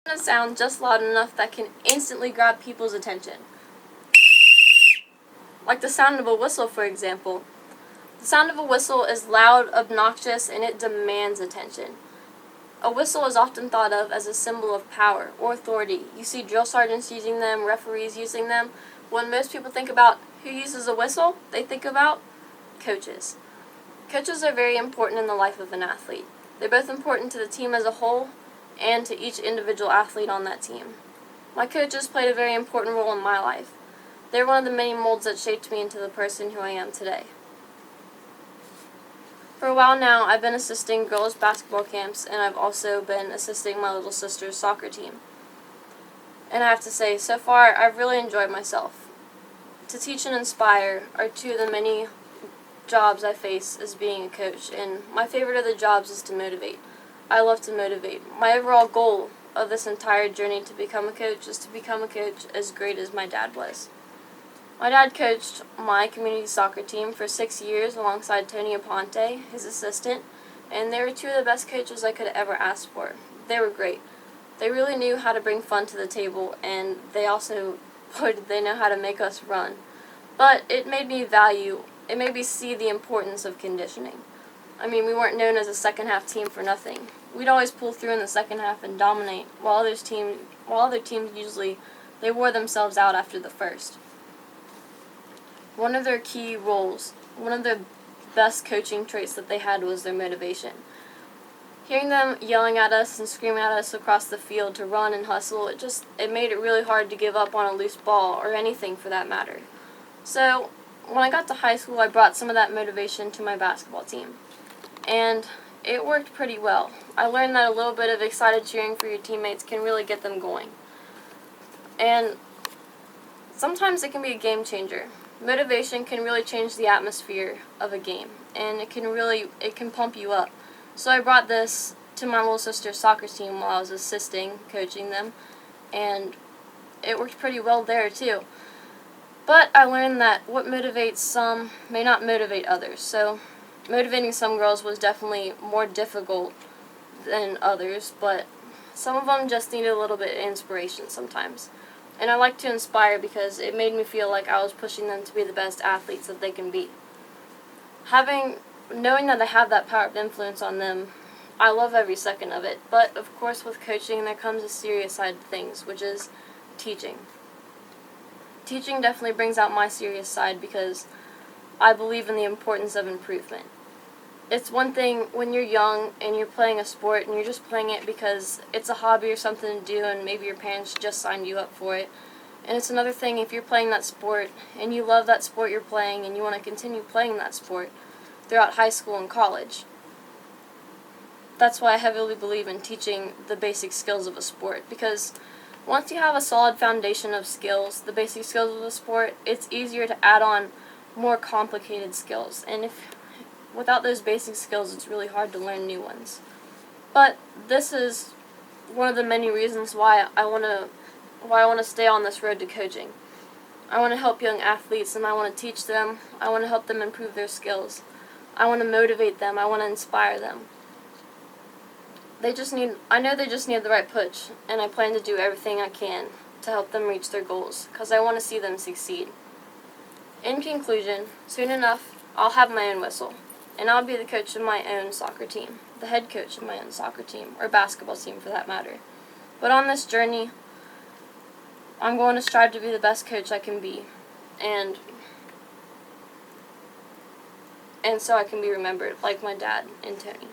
A sound just loud enough that can instantly grab people's attention. Like the sound of a whistle, for example. The sound of a whistle is loud, obnoxious, and it demands attention. A whistle is often thought of as a symbol of power or authority. You see drill sergeants using them, referees using them. When most people think about who uses a whistle, they think about coaches. Coaches are very important in the life of an athlete. They're both important to the team as a whole and to each individual athlete on that team. My coaches played a very important role in my life. They're one of the many molds that shaped me into the person who I am today. For a while now, I've been assisting girls' basketball camps, and I've also been assisting my little sister's soccer team. And I have to say, so far, I've really enjoyed myself. To teach and inspire are two of the many jobs I face as being a coach, and my favorite of the jobs is to motivate. I love to motivate. My overall goal of this entire journey to become a coach is to become a coach as great as my dad was. My dad coached my community soccer team for 6 years alongside Tony Aponte, his assistant, and they were two of the best coaches I could ever ask for. They were great. They really knew how to bring fun to the table, and they also they know how to make us run. But it made me see the importance of conditioning. I mean, we weren't known as a second half team for nothing. We'd always pull through in the second half and dominate, while other teams usually they wore themselves out after the first. One of their key roles, one of the best coaching traits that they had was their motivation. Hearing them yelling at us and screaming at us across the field to run and hustle, it made it really hard to give up on a loose ball or anything for that matter. So, when I got to high school, I brought some of that motivation to my basketball team. And it worked pretty well. I learned that a little bit of excited cheering for your teammates can really get them going. And sometimes it can be a game changer. Motivation can really change the atmosphere of a game, and it can pump you up. So I brought this to my little sister's soccer team while I was coaching them, and it worked pretty well there too. But I learned that what motivates some may not motivate others. So motivating some girls was definitely more difficult than others, but some of them just needed a little bit of inspiration sometimes. And I like to inspire because it made me feel like I was pushing them to be the best athletes that they can be. Knowing that I have that power of influence on them, I love every second of it. But of course with coaching there comes a serious side of things, which is teaching. Teaching definitely brings out my serious side because I believe in the importance of improvement. It's one thing when you're young and you're playing a sport and you're just playing it because it's a hobby or something to do and maybe your parents just signed you up for it. And it's another thing if you're playing that sport and you love that sport you're playing and you want to continue playing that sport throughout high school and college. That's why I heavily believe in teaching the basic skills of a sport, because once you have a solid foundation of skills, the basic skills of a sport, it's easier to add on more complicated skills. And without those basic skills, it's really hard to learn new ones. But this is one of the many reasons why I want to stay on this road to coaching. I want to help young athletes, and I want to teach them. I want to help them improve their skills. I want to motivate them. I want to inspire them. I know they just need the right push, and I plan to do everything I can to help them reach their goals, because I want to see them succeed. In conclusion, soon enough, I'll have my own whistle, and I'll be the coach of my own soccer team, the head coach of my own soccer team, or basketball team for that matter. But on this journey, I'm going to strive to be the best coach I can be, and so I can be remembered like my dad and Tony.